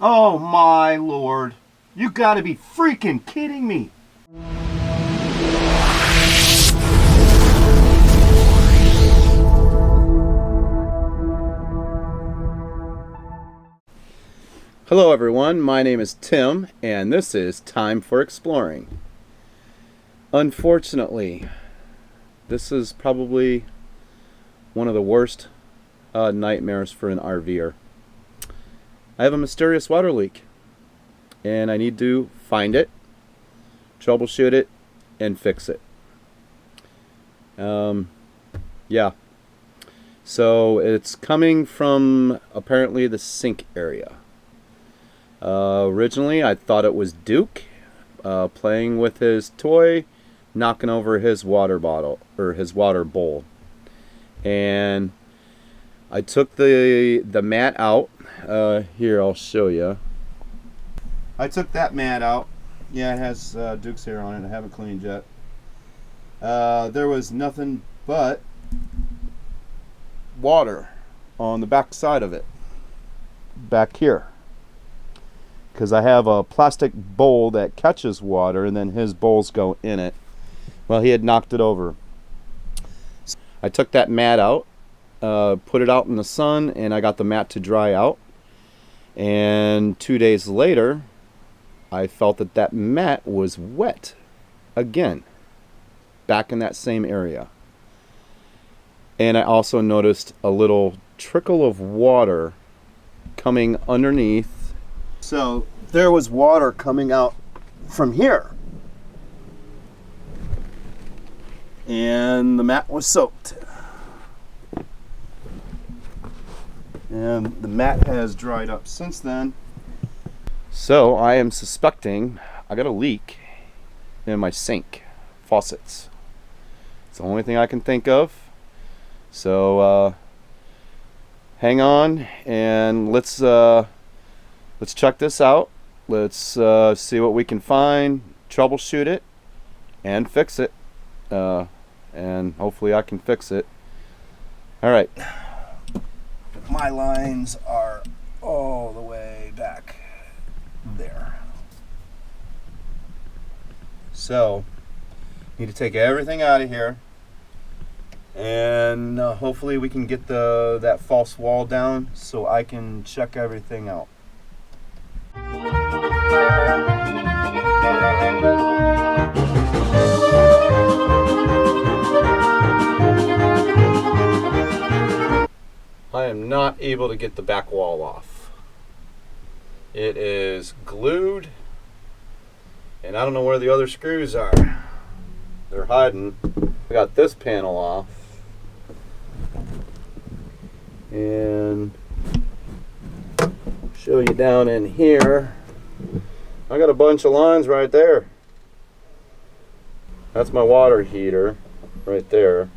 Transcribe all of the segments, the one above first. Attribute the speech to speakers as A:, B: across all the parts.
A: Oh my lord. You gotta be freaking kidding me. Hello everyone, my name is Tim and this is Time for Exploring. Unfortunately, this is probably one of the worst nightmares for an RVer. I have a mysterious water leak and I need to find it, troubleshoot it, and fix it. Yeah. So it's coming from apparently the sink area. Originally I thought it was Duke playing with his toy, knocking over his water bottle or his water bowl. And I took the mat out. Here, I'll show you. I took that mat out. Yeah, it has Duke's hair on it. I haven't cleaned yet. There was nothing but water on the back side of it. Back here. Because I have a plastic bowl that catches water and then his bowls go in it. Well, he had knocked it over. I took that mat out, put it out in the sun, and I got the mat to dry out. And 2 days later, I felt that that mat was wet again, back in that same area. And I also noticed a little trickle of water coming underneath. So there was water coming out from here. And the mat was soaked. And the mat has dried up since then. So I am suspecting I got a leak in my sink faucets. It's the only thing I can think of. So hang on and let's check this out. Let's see what we can find, troubleshoot it, and fix it. And hopefully I can fix it. All right. My lines are all the way back there. So, need to take everything out of here. And hopefully we can get that false wall down so I can check everything out. I am not able to get the back wall off. It is glued, and I don't know where the other screws are. They're hiding. I got this panel off, and show you down in here. I got a bunch of lines right there. That's my water heater right there.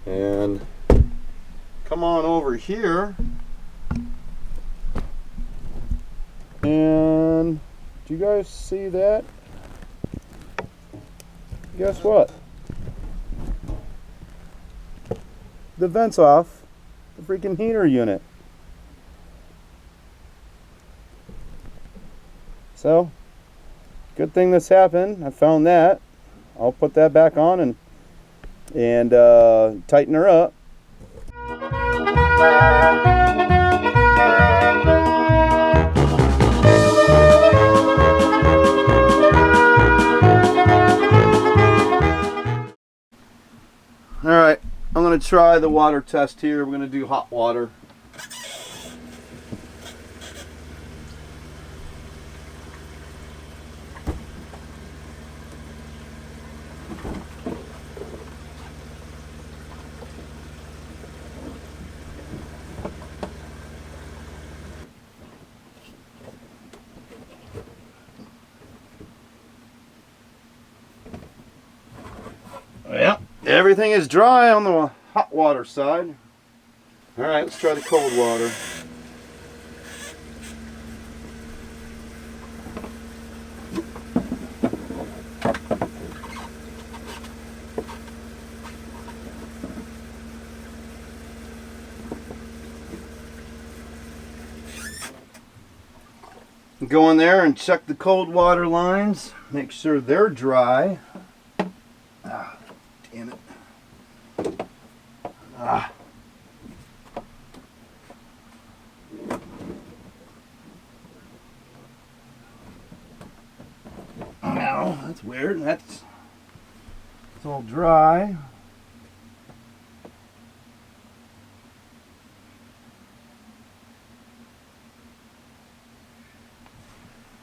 A: And come on over here. And do you guys see that? Guess what? The vent's off the freaking heater unit. So, good thing this happened. I found that. I'll put that back on and tighten her up. Alright, I'm going to try the water test here. We're going to do hot water. Yep, everything is dry on the hot water side. Alright, let's try the cold water. Go in there and check the cold water lines. Make sure they're dry. Ah, damn it. Ah. No, that's weird. It's all dry.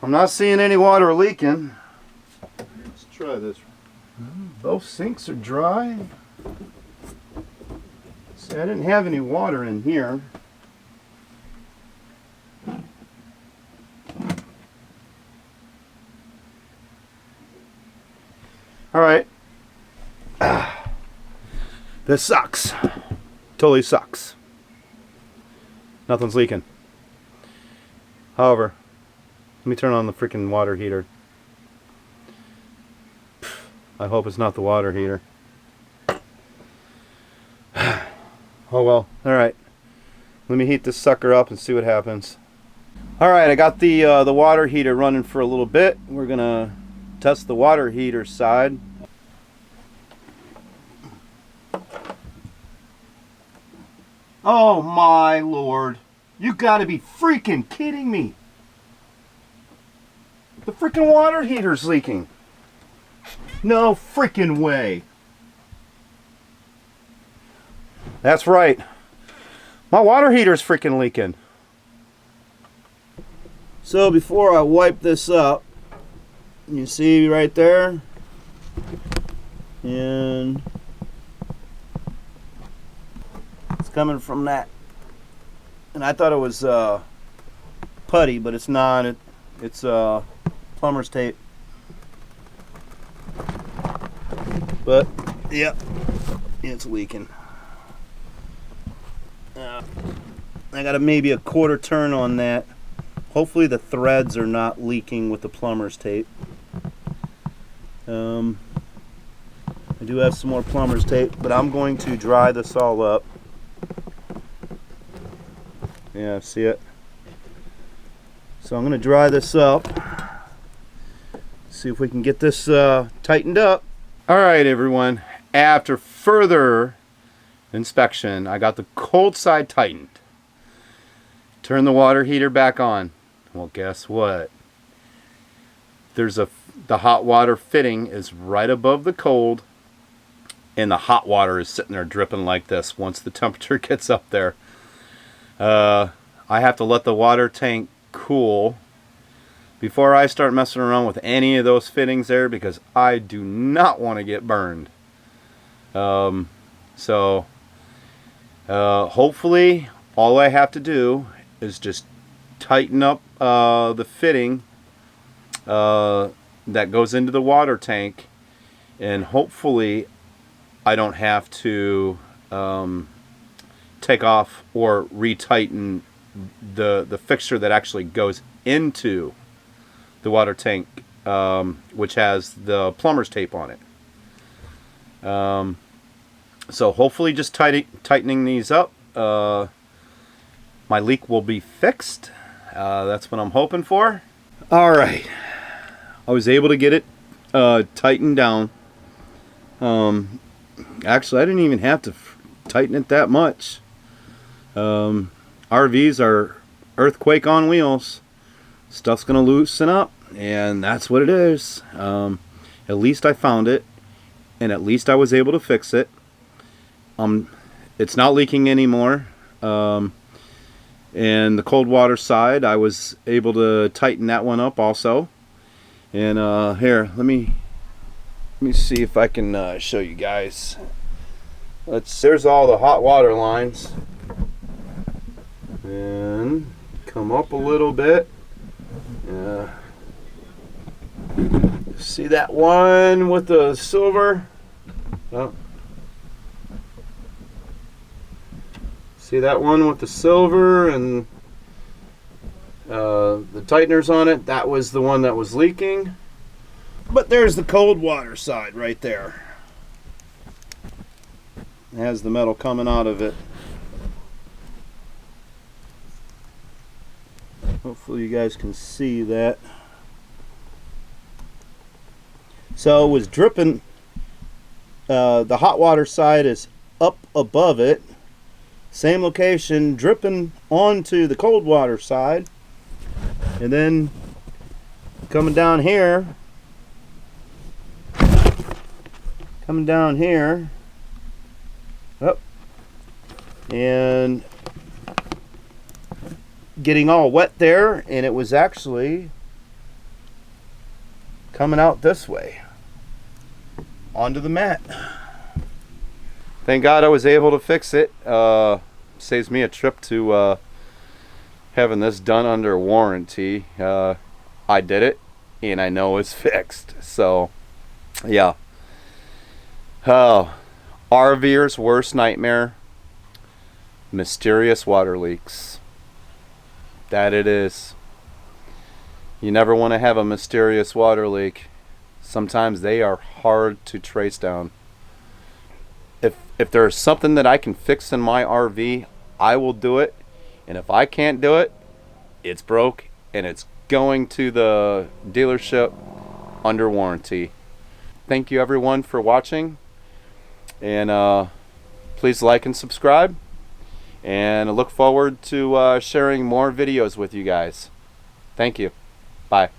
A: I'm not seeing any water leaking. Let's try this. Both sinks are dry. See, I didn't have any water in here. All right. This sucks. Totally sucks. Nothing's leaking. However, let me turn on the freaking water heater. I hope it's not the water heater. Oh well. Alright. Let me heat this sucker up and see what happens. Alright, I got the water heater running for a little bit. We're gonna test the water heater side. Oh my lord. You gotta be freaking kidding me. The freaking water heater's leaking. No freaking way. That's right. My water heater's freaking leaking. So before I wipe this up, you see right there, and it's coming from that. And I thought it was putty, but it's not. It's plumber's tape. But yep, it's leaking. I got maybe a quarter turn on that. Hopefully the threads are not leaking with the plumber's tape. I do have some more plumber's tape, but I'm going to dry this all up. Yeah, see it? So I'm going to dry this up. See if we can get this tightened up. Alright everyone, after further inspection, I got the cold side tightened. Turn the water heater back on. Well, guess what? The hot water fitting is right above the cold, and the hot water is sitting there dripping like this once the temperature gets up there. I have to let the water tank cool before I start messing around with any of those fittings there, because I do not want to get burned. Hopefully all I have to do is just tighten up the fitting that goes into the water tank, and hopefully I don't have to take off or retighten the fixture that actually goes into the water tank, which has the plumber's tape on it. So hopefully just tightening these up, my leak will be fixed. That's what I'm hoping for. Alright, I was able to get it tightened down. Actually, I didn't even have to tighten it that much. RVs are earthquake on wheels. Stuff's gonna loosen up, and that's what it is. At least I found it, and at least I was able to fix it. It's not leaking anymore. And the cold water side, I was able to tighten that one up also. And here, let me see if I can show you guys. There's all the hot water lines, and come up a little bit. See that one with the silver? Oh. See that one with the silver and the tighteners on it? That was the one that was leaking. But there's the cold water side right there. It has the metal coming out of it. Hopefully you guys can see that. So it was dripping. The hot water side is up above it. Same location, dripping onto the cold water side. And then coming down here. Up. And getting all wet there, and it was actually coming out this way onto the mat. Thank God I was able to fix it. Saves me a trip to having this done under warranty. I did it, and I know it's fixed. So, yeah. RVer's worst nightmare: mysterious water leaks. That it is. You never want to have a mysterious water leak. Sometimes they are hard to trace down. If there's something that I can fix in my RV, I will do it. And if I can't do it, it's broke and it's going to the dealership under warranty. Thank you everyone for watching. And please like and subscribe. And I look forward to sharing more videos with you guys. Thank you. Bye.